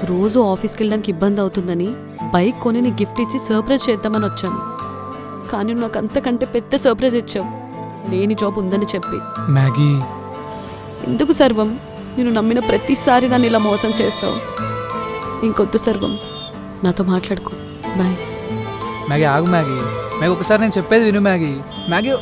నీకు రోజు ఆఫీస్కి వెళ్ళడానికి ఇబ్బంది అవుతుందని బైక్ కొని నీకు గిఫ్ట్ ఇచ్చి సర్ప్రైజ్ చేద్దామని వచ్చాను. కానీ నువ్వు నాకు అంతకంటే పెద్ద సర్ప్రైజ్ ఇచ్చావు, లేని జాబ్ ఉందని చెప్పి. మ్యాగీ ఎందుకు సర్వం? నేను నమ్మిన ప్రతిసారి నన్ను ఇలా మోసం చేస్తావు. ఇంకొద్దు సర్వం, నాతో మాట్లాడుకో. బాయ్. మ్యాగీ ఆగు మ్యాగీ. మ్యాగీ ఒకసారి నేను చెప్పేది విను మ్యాగీ. Maggi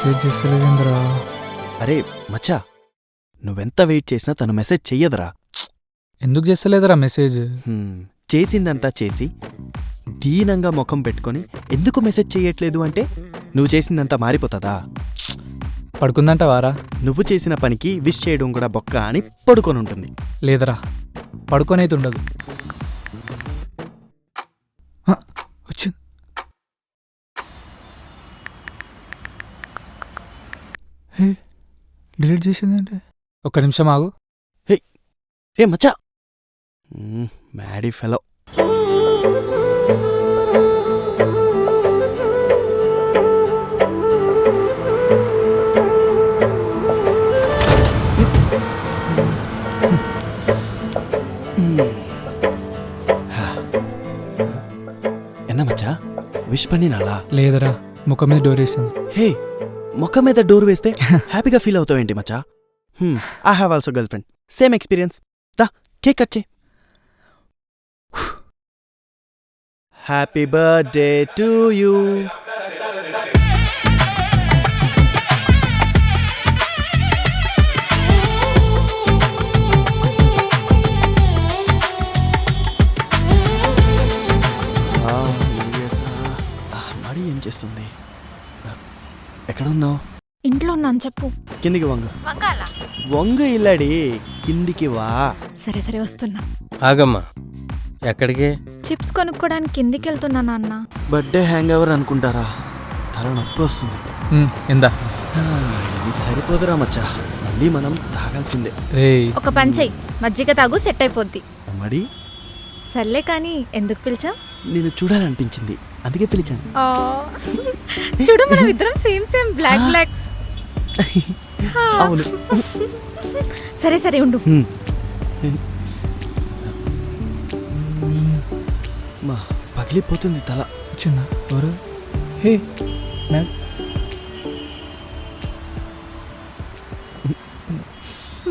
message చేస్తలేదేంద్రా? అరే మచ్చా, నువ్వెంత వెయిట్ చేసినా తను మెసేజ్ చెయ్యదురా. ఎందుకు చేస్తలేదురా మెసేజ్? చేసిందంతా చేసి దీనంగా ముఖం పెట్టుకొని ఎందుకు మెసేజ్ చెయ్యట్లేదు అంటే నువ్వు చేసిందంతా మారిపోతుందా? పడుకుందంట వారా? నువ్వు చేసిన పనికి విష్ చేయడం కూడా బొక్క అని పడుకొని ఉంటుంది. లేదరా, పడుకోనైతే ఉండదు. వచ్చింది. డిలీట్ చేసిందంటే ఒక్క నిమిషం ఆగు. రే మచ్చా, మ్యాడీ ఫెలో. ఎన్న మచ్చా, విష్ పన్నినాలా? లేదరా, ముఖం మీద డోర్ వేసింది. హే, ముఖం మీద డోర్ వేస్తే హ్యాపీగా ఫీల్ అవుతావేంటి మచ్చా? I have also girl friend, same experience. దా కేక్ కట్ చే. Happy birthday to you. మడి ఏం చేస్తుంది? ఎక్కడ ఉన్నావు? ఇంట్లో ఉన్నాను, చెప్పు. కిందికి వంగు. వంగు ఇల్లాడి, కిందికి వా. సరే సరే వస్తున్నా. ఆగమ్మా, ఎక్కడికి? చిప్స్ కొనుక్కోడానికి కిందికి వెళ్తున్నా నాన్న. బర్త్డే హ్యాంగ్ ఓవర్ అనుకుంటారా? తల నొప్పి వస్తుంది. ఇందా. ఇది సరిపోదురా మచ్చా, మళ్ళీ మనం తాగాల్సిందే. రే, ఒక పని చెయ్యి, మజ్జిగ తాగు, సెట్ అయిపోద్ది. మడి సర్లే కానీ ఎందుకు పిలిచావు? నేను చూడాలనిపించింది, అందుకే పిలిచాను. చూడు, మనం ఇద్దరం సేమ్ సేమ్ బ్లాక్ బ్లాక్. అవును. సరే సరే ఉండు. మా పగిలిపోతుంది తల. వచ్చిందా ఎవరు? Hey ma'am.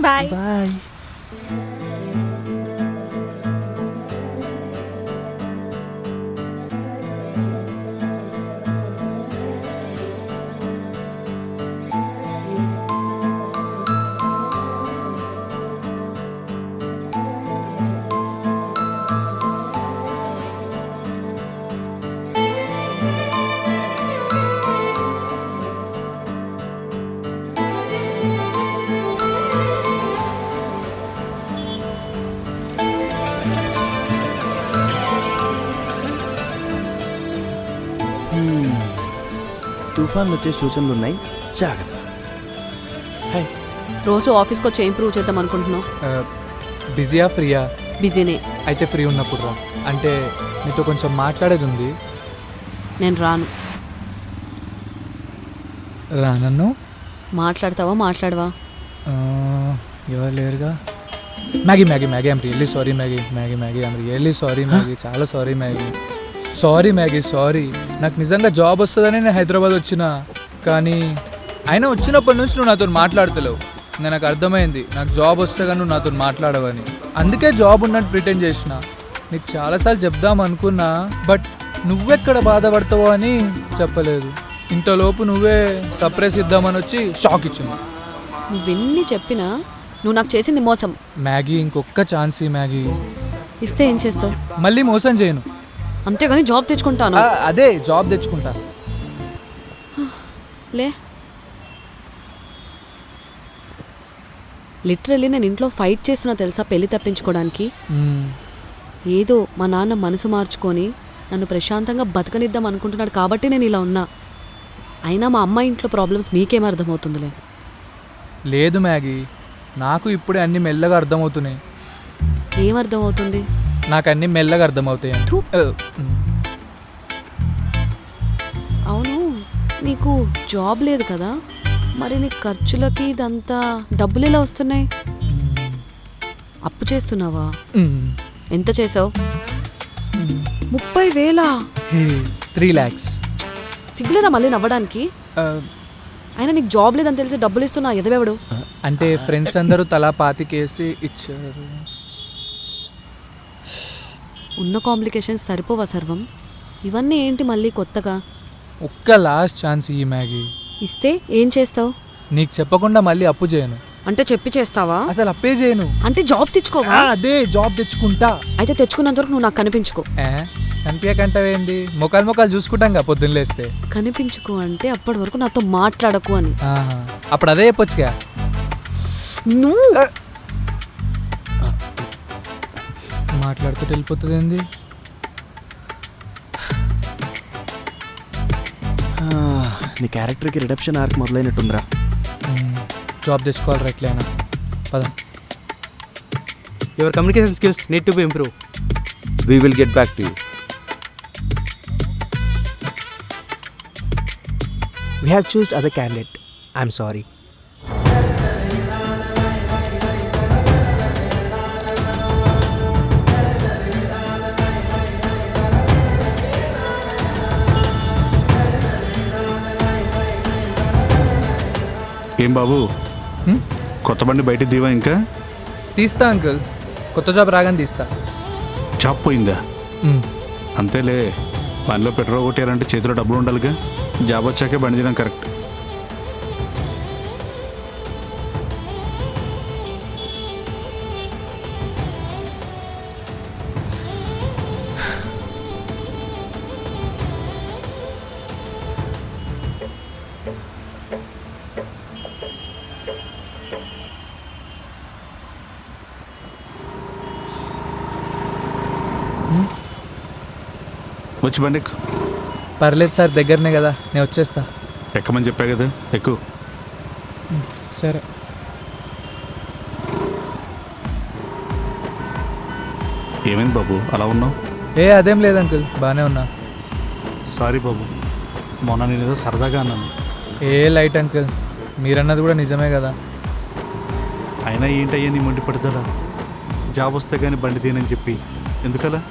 Bye bye. తుఫాన్లు వచ్చే సూచనలు ఉన్నాయి, జాగ్రత్త. హాయ్. రోజు ఆఫీస్కి వచ్చి ఏం ప్రూవ్ చేద్దాం అనుకుంటున్నావు? బిజీయా ఫ్రీయా? బిజీనే. అయితే ఫ్రీ ఉన్నప్పుడు రా. అంటే నీతో కొంచెం మాట్లాడేది ఉంది. నేను రాను. రానన్ను మాట్లాడతావా? మాట్లాడవా? ఎవరు లేరుగా. Maggie Maggie Maggie I'm really sorry Maggie. Maggie Maggie I'm really sorry Maggie. చాలా sorry Maggie. Sorry Maggie, sorry. నాకు నిజంగా జాబ్ వస్తుందని నేను హైదరాబాద్ వచ్చిన, కానీ అయినా వచ్చినప్పటి నుంచి నువ్వు నాతో మాట్లాడతలేవు. ఇంకా నాకు అర్థమైంది నాకు జాబ్ వస్తే కానీ నువ్వు నాతో మాట్లాడవని. అందుకే జాబ్ ఉన్నట్టు ప్రిటెండ్ చేసిన. నీకు చాలాసార్లు చెప్దాం అనుకున్నా, బట్ నువ్వెక్కడ బాధపడతావో అని చెప్పలేదు. ఇంతలోపు నువ్వే సర్ప్రైజ్ ఇద్దామని వచ్చి షాక్ ఇచ్చింది. నువ్వెన్ని చెప్పినా నువ్వు నాకు చేసింది మోసం. మ్యాగీ, ఇంకొక్క ఛాన్స్ మ్యాగీ. ఇస్తే ఏం చేస్తావు? మళ్ళీ మోసం చేయను, అంతేగాని జాబ్ తెచ్చుకుంటాను. అదే జాబ్ తెచ్చుకుంటా. లే, లిటరల్లీ నేను ఇంట్లో ఫైట్ చేస్తున్నా తెలుసా పెళ్లి తప్పించుకోవడానికి. ఏదో మా నాన్న మనసు మార్చుకొని నన్ను ప్రశాంతంగా బతకనిద్దాం అనుకుంటున్నాడు కాబట్టి నేను ఇలా ఉన్నా. అయినా మా అమ్మ ఇంట్లో ప్రాబ్లమ్స్ మీకేం అర్థమవుతుందిలే. లేదు మ్యాగీ, నాకు ఇప్పుడే అన్ని మెల్లగా అర్థమవుతున్నాయి. ఏం అర్థం అవుతుంది? నాకు అన్ని మెల్లగా అర్థమవుతాయి అని. థు. అవును, నీకు జాబ్ లేదు కదా, మరి నీ ఖర్చులకి ఇదంతా డబ్బులు ఎలా వస్తున్నాయి? అప్పు చేస్తున్నావా? ఎంత చేసావు? 30,000? 3 lakhs. సిగ్గులేదా మళ్ళీ నవ్వడానికి? అయినా నీకు జాబ్ లేదని తెలిసి డబ్బులు ఇస్తున్నా ఎదవెవడు? అంటే ఫ్రెండ్స్ అందరూ తలా 25,000 ఇచ్చారు. ఉన్న కాంప్లికేషన్స్ సరిపోవా సర్వం? ఇవన్నీ ఏంటి మళ్ళీ కొత్తగా? ఒక్క లాస్ట్ ఛాన్స్ ఈ మ్యాగీ. ఇస్తే ఏం చేస్తావు? నీకు చెప్పకుండా మళ్ళీ అప్పు చేయను. అంటే చెప్పి చేస్తావా? అసలు అప్పే చేయను. అంటే జాబ్ తెచ్చుకోవా? అదే జాబ్ తెచ్చుకుంటా. అయితే తెచ్చుకున్నంత వరకు నువ్వు నాకు కనిపించుకో. కనిపించకంటావేంది? మొక్కలు చూసుకుంటాం పొద్దున్న లేస్తే. కనిపించుకో అంటే అప్పటి వరకు నాతో మాట్లాడకు అని. అప్పుడు అదే చెప్పొచ్చుగా. నువ్వు మాట్లాడుతూ వెళ్ళిపోతుంది ఏంది? నీ క్యారెక్టర్కి రిడప్షన్ ఆర్క్ మొదలైనట్టుందిరా. జాబ్ తెచ్చుకోవాలి ఎట్లయినా. పద. Your communication skills need to be improve. We will get back to you. We have chosen other candidate. I'm sorry. ఏం బాబు, కొత్త బండి బయట దీవా? ఇంకా తీస్తా అంకుల్, కొత్త జాబ్ రాగానే తీస్తా. జాబ్ పోయిందా? అంతేలే, పనిలో పెట్రోల్ కొట్టారంటే చేతిలో డబ్బులు ఉండాలిగా. జాబ్ వచ్చాకే బండి తీయడం కరెక్ట్. వచ్చి బండి ఎక్కు. పర్లేదు సార్, దగ్గరనే కదా, నేను వచ్చేస్తా. ఎక్కమని చెప్పా కదా, ఎక్కువ. సరే. ఏమైంది బాబు అలా ఉన్నావు? అదేం లేదు అంకుల్, బాగానే ఉన్నా. సారీ బాబు, మొన్న నేను ఏదో సరదాగా అన్నాను. లైట్ అంకుల్, మీరన్నది కూడా నిజమే కదా. అయినా ఏంటయ్యా నీ మొండి పడుతుందా? జాబ్ వస్తే కానీ బండి తీయనని చెప్పి ఎందుకలా?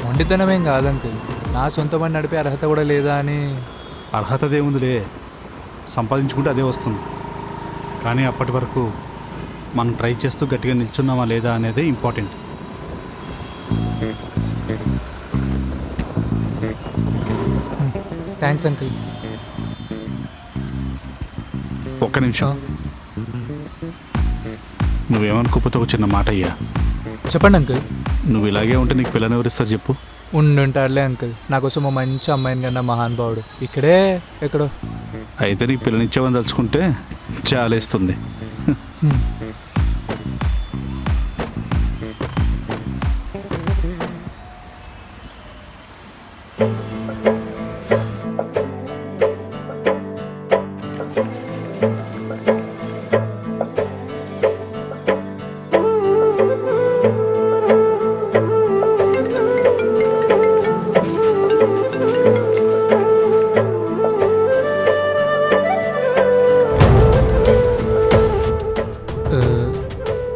మొండితనమేం కాదు అంకుల్, నా సొంత బండి నడిపే అర్హత కూడా లేదా అని. అర్హతదేముందిలే, సంపాదించుకుంటే అదే వస్తుంది. కానీ అప్పటి వరకు మనం ట్రై చేస్తూ గట్టిగా నిల్చున్నామా లేదా అనేది ఇంపార్టెంట్. Thanks uncle. ఒక్క నిమిషం, నువ్వేమనుకోకపోతే ఒక చిన్న మాట అయ్యా. చెప్పండి అంకుల్. నువ్వు ఇలాగే ఉంటే నీకు పిల్లని ఎవరిస్తారు చెప్పు? ఉండుంటాడులే అంకుల్, నాకోసం ఓ మంచి అమ్మాయిని కన్నా మహానుభావుడు ఇక్కడే ఎక్కడో. అయితే నీకు పిల్లనిచ్చావని తలుచుకుంటే చాలేస్తుంది.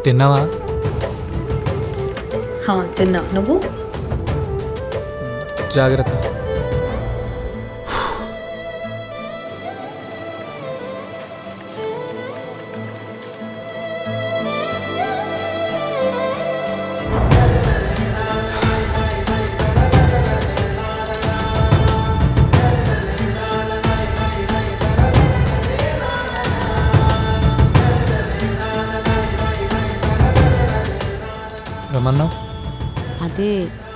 తిన్నావా? తిన్నా. నువ్వు? జాగ్రత్త. రమన్నా, అదే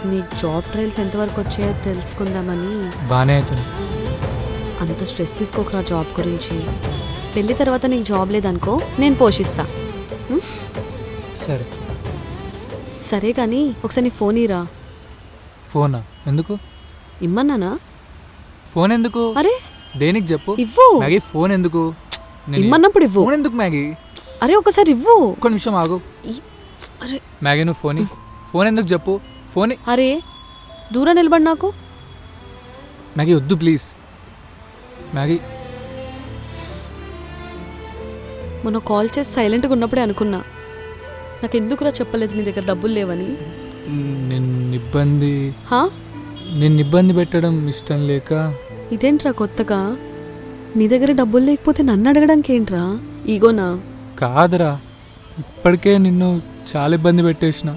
నీ జాబ్ ట్రయల్స్ ఎంతవరకు వచ్చాయో తెలుసుకుందామని. బాగానే అవుతుంది. అంత స్ట్రెస్ తీసుకోకరా జాబ్ గురించి. పెళ్ళి తర్వాత నీకు జాబ్ లేదనుకో, నేను పోషిస్తా. సరే సరే కానీ ఒకసారి నీ ఫోన్ ఇరా. ఫోనా? ఎందుకు? ఇమ్మన్నానా? ఫోన్ ఎందుకు? అరే దేనికి చెప్పు. ఇవ్వు. మ్యాగీ ఫోన్ ఎందుకు? ఇమ్మన్నప్పుడు ఇవ్వు. ఫోన్ ఎందుకు మ్యాగీ? అరే ఒకసారి ఇవ్వు. ఒక్క నిమిషం ఆగు. అరే మ్యాగీ నువ్వు ఫోన్ ఎందుకు చెప్పు. ఫోన్ అరే దూరం నిలబడి నాకు. మ్యాగీ వద్దు ప్లీజ్. మ్యాగీ మొన్న కాల్ చేసి సైలెంట్గా ఉన్నప్పుడే అనుకున్నా నాకు ఎందుకురా చెప్పలేదు నీ దగ్గర డబ్బులు లేవని. నిన్ను ఇబ్బంది పెట్టడం ఇష్టం లేక. ఇదేంట్రా కొత్తగా? నీ దగ్గర డబ్బులు లేకపోతే నన్ను అడగడానికి ఏంట్రా? ఈగోనా? కాదురా, ఇప్పటికే నిన్ను చాలా ఇబ్బంది పెట్టేసిన,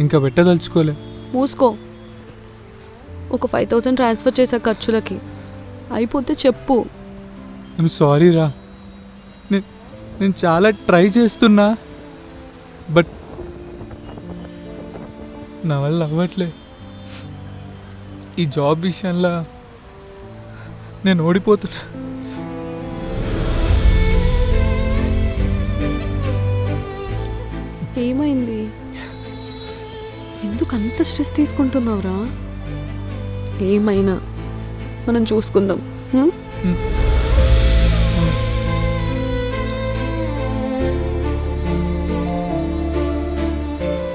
ఇంకా పెట్టదలుచుకోలే. మూసుకో. ఒక 5,000 ట్రాన్స్ఫర్ చేసా ఖర్చులకి, అయిపోతే చెప్పు. ఐమ్ సారీ రా, నేను చాలా ట్రై చేస్తున్నా, బట్ నా వల్ల అవ్వట్లే. ఈ జాబ్ విషయంలో నేను ఓడిపోతున్నా. ఏమైంది? ఎందుకు అంత స్ట్రెస్ తీసుకుంటున్నావురా? ఏమైనా మనం చూసుకుందాం.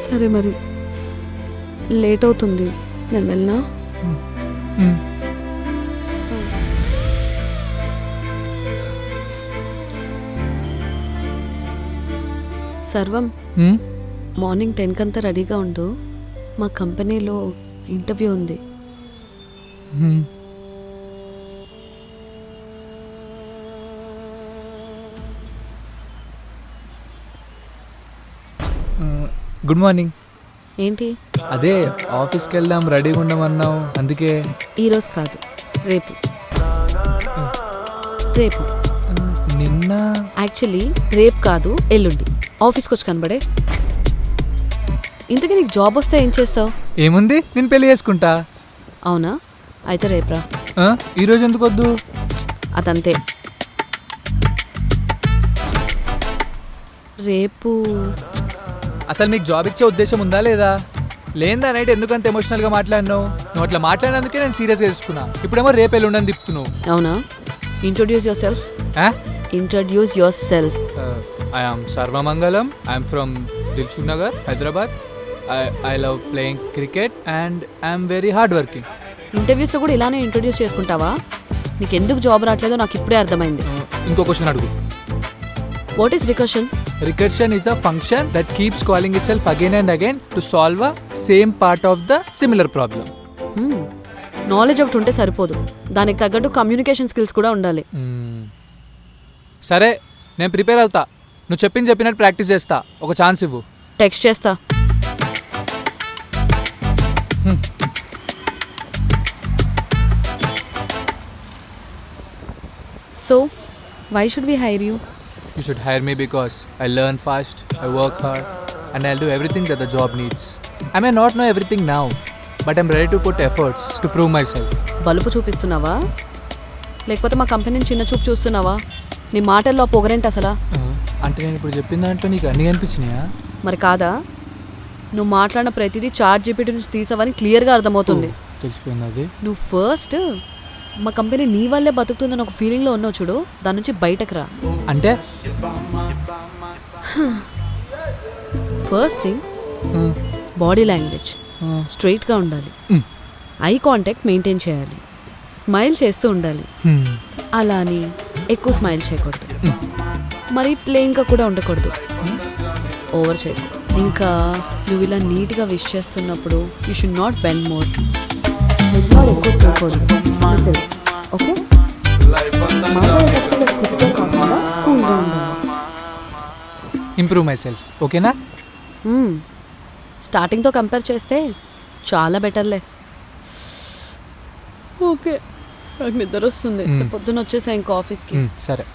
సరే మరి, లేట్ అవుతుంది, నేను వెళ్ళనా? సర్వం, మార్నింగ్ 10 కంతా రెడీగా ఉండు. మా కంపెనీలో ఇంటర్వ్యూ ఉంది. Good morning. ఏంటి? అదే ఆఫీస్కి వెళ్దాం రెడీగా ఉండమన్నావు, అందుకే. ఈరోజు కాదు, రేపు. రేపు నిన్న యాక్చువల్లీ రేపు కాదు, ఎల్లుండి ఆఫీస్కి వచ్చి కనబడే. ఇంతకీ నీకు జాబ్ వస్తే ఏం చేస్తావు? ఏముంది, నేను పెళ్లి చేసుకుంటా. అవునా? అయితే రేపురా. ఈరోజు ఎందుకు వద్దు? అదంతే. రేపు అసలు మీకు జాబ్ ఇచ్చే ఉద్దేశం ఉందా లేదా? లేదా నైట్ ఎందుకంత ఎమోషనల్గా మాట్లాడినావు? నువ్వు అట్లా మాట్లాడినందుకే నేను సీరియస్గా తీసుకున్నా. ఇప్పుడేమో రేపు ఎల్లుండని తిప్పుతున్నావు. అవునా? Introduce yourself. Introduce yourself. I am Sarvamangalam. I'm from Dilsukh Nagar, Hyderabad. I love playing cricket and I'm very hard working. ఇంటర్వ్యూస్లో కూడా ఇలానే ఇంట్రొడ్యూస్ చేసుకుంటావా? నీకు ఎందుకు జాబ్ రావట్లేదో నాకు ఇప్పుడే అర్థమైంది. ఇంకో క్వశ్చన్ అడుగు. What is recursion? Recursion is a function that keeps calling itself again and again to solve a same part of the similar problem. Knowledge ఒకటి ఉంటే సరిపోదు, దానికి తగ్గట్టు కమ్యూనికేషన్ స్కిల్స్ కూడా ఉండాలి. సరే, నేను ప్రిపేర్ అవుతా. నువ్వు చెప్పినట్టు ప్రాక్టీస్ చేస్తా. ఒక ఛాన్స్ ఇవ్వు. టెక్స్ట్ చేస్తా. So why should we hire you? You should hire me because I learn fast, I work hard, and I'll do everything that the job needs. I may not know everything now, but I'm ready to put efforts to prove myself. బలుపు చూపిస్తున్నావా లేకపోతే మా కంపెనీని చిన్న చూపు చూస్తున్నావా? నీ మాటల్లో పొగరేంటి అసలా? అంటే నేను ఇప్పుడు చెప్పిన దాంట్లో నీకు అన్నీ కనిపించినాయా? మరి కాదా? నువ్వు మాట్లాడిన ప్రతిదీ చాట్ జీపీటీ నుంచి తీసావని క్లియర్గా అర్థమవుతుంది. తెలిసిపోయింది. అది నువ్వు ఫస్ట్ మా కంపెనీ నీ వల్లే బతుకుతుందని ఒక ఫీలింగ్లో ఉన్నావు చూడు, దాని నుంచి బయటకు రా. అంటే ఫస్ట్ థింగ్ బాడీ లాంగ్వేజ్ స్ట్రైట్గా ఉండాలి, ఐ కాంటాక్ట్ మెయింటైన్ చేయాలి, స్మైల్ చేస్తూ ఉండాలి. అలా అని ఎక్కువ స్మైల్ చేయకూడదు, మరి ప్లెయిన్గా కూడా ఉండకూడదు, ఓవర్ చేయకూడదు. ఇంకా నువ్వు ఇలా నీట్గా విష్ చేస్తున్నప్పుడు you should not bend more. Okay, improve my self. ఓకేనా? స్టార్టింగ్తో కంపేర్ చేస్తే చాలా బెటర్లే. ఓకే, నాకు నిద్ర వస్తుంది, పొద్దున్న వచ్చేసా ఇంకా ఆఫీస్కి. సరే,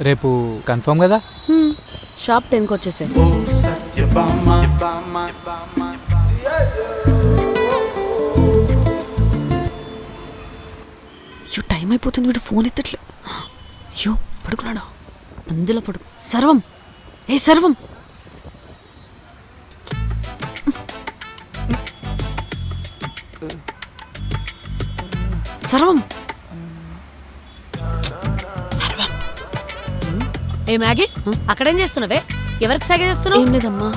రేపు కన్ఫర్మ్ కదా? షార్ప్ 10కి వచ్చేసా. అయ్యో టైం అయిపోతుంది, వీడు ఫోన్ ఎత్తట్లే. అయ్యో పడుకున్నాడా? అందులో పడుకు. సర్వం, ఏ సర్వం, సర్వం, సర్వం. ఏ మ్యాగీ అక్కడేం చేస్తున్నావే? ఎవరికి సాగే చేస్తున్నావు? ఏం లేదమ్మా,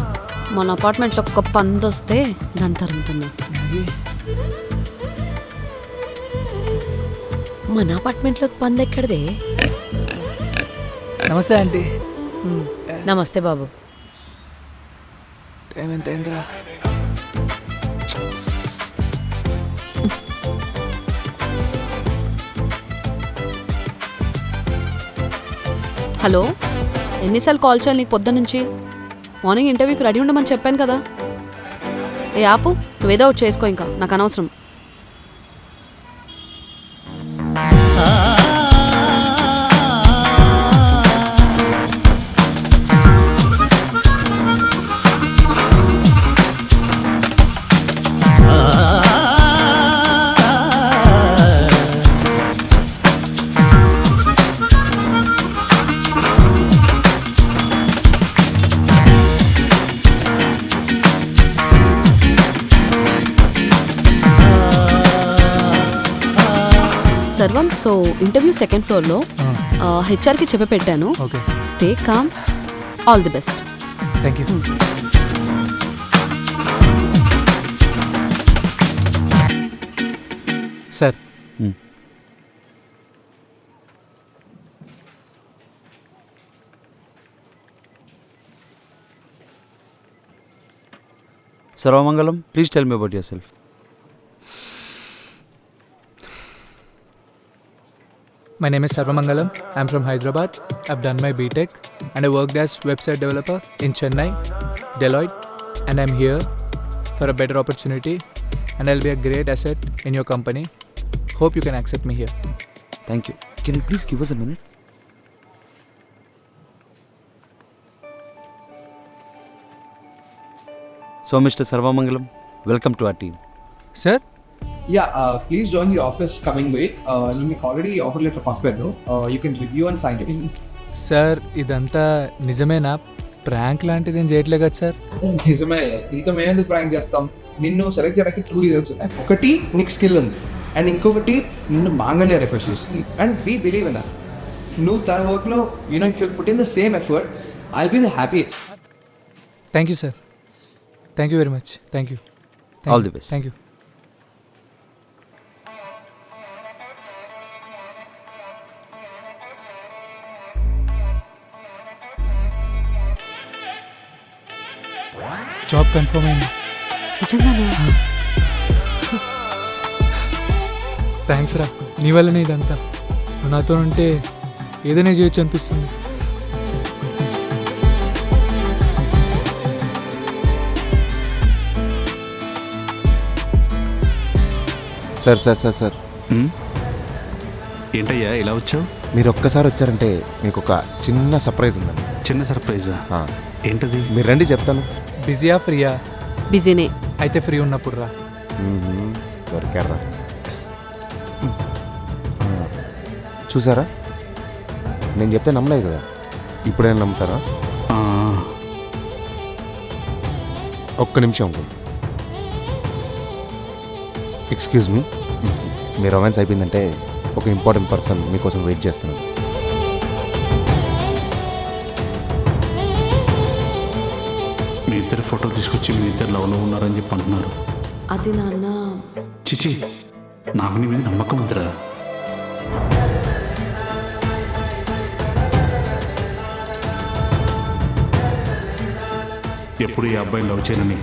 మన అపార్ట్మెంట్లో ఒక పంది వస్తే దాన్ని తరుగుతున్నా. మ్యాగీ మన అపార్ట్మెంట్ లో పంది ఎక్కడదే? నమస్తే ఆంటీ. నమస్తే బాబు. టైం ఎంత అయిందిరా? హలో, ఎన్నిసార్లు కాల్ చేయాలి నీకు పొద్దు నుంచి? మార్నింగ్ ఇంటర్వ్యూకి రెడీ ఉండమని చెప్పాను కదా. ఏ ఆపు, నువ్వేదో ఒకటి చేసుకో, ఇంకా నాకు అనవసరం. సర్వం, సో ఇంటర్వ్యూ సెకండ్ ఫ్లోర్లో హెచ్ఆర్కి చెప్పి పెట్టాను. Okay, stay calm, all the best. Thank you. Sir, Sarvamangalam, please tell me about yourself. my name is Sarvamangalam. I'm from Hyderabad. I've done my BTech and I worked as website developer in Chennai, Deloitte, and I'm here for a better opportunity and I'll be a great asset in your company. Hope you can accept me here. Thank you. Can you please give us a minute? So, Mr. Sarvamangalam, welcome to our team. Sir? Yeah, please join the office coming week. మీకు already offer letter పంపాను. You can review and sign it. Sir, ఇదంతా నిజమేనా? Prank లాంటిది ఏం చేయట్లే కదా sir? నిజమే. నీతో మేము ఎందుకు ప్రాంక్ చేస్తాం? నిన్ను సెలెక్ట్ చేయడానికి 2 రీజన్స్ ఉన్నాయి. ఒకటి నీకు స్కిల్ ఉంది అండ్ ఇంకొకటి నిన్ను మాంగళ్య రెఫర్ చేసి. And we believe in that. నువ్వు తన వర్క్లో if you put in the same effort, I'll be the happiest. Thank you sir. Thank you very much. Thank you. All the best. Thank you. Job confirm అయింది. నిజంగానా? Thanks రా, నీ వల్లనే ఇదంతా. నువ్వు నాతో ఉంటే ఏదైనా చేయొచ్చు అనిపిస్తుంది. సార్ ఏంటయ్యా ఇలా వచ్చావు? మీరు ఒక్కసారి వచ్చారంటే మీకు ఒక చిన్న సర్ప్రైజ్ ఉందండి. చిన్న సర్ప్రైజా? ఏంటది? మీరు రండి చెప్తాను. బిజీయా ఫ్రీయా? బిజీనే. అయితే ఫ్రీ ఉన్నప్పుడు రా. దొరికారా? చూసారా, నేను చెప్తే నమ్మలేదు కదా, ఇప్పుడైనా నమ్ముతారా? ఒక్క నిమిషం ఉంటుంది. ఎక్స్క్యూజ్ మీ, మీ రొమాన్స్ అయిపోయిందంటే ఒక ఇంపార్టెంట్ పర్సన్ మీకోసం వెయిట్ చేస్తున్నాడు. మీ ఇద్దరు ఫోటోలు తీసుకొచ్చి మీ ఇద్దరు లవ్లో ఉన్నారని చెప్పి అంటున్నారు. అది నాన్న. చిచి, నాకు నీ మీద నమ్మకం ఉందిరా. ఎప్పుడు ఈ అబ్బాయిని లవ్ చేయనని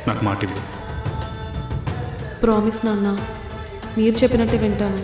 నాకు మాట ఇవ్వు. ప్రామిస్ నాన్న, మీరు చెప్పినట్టే వింటాను.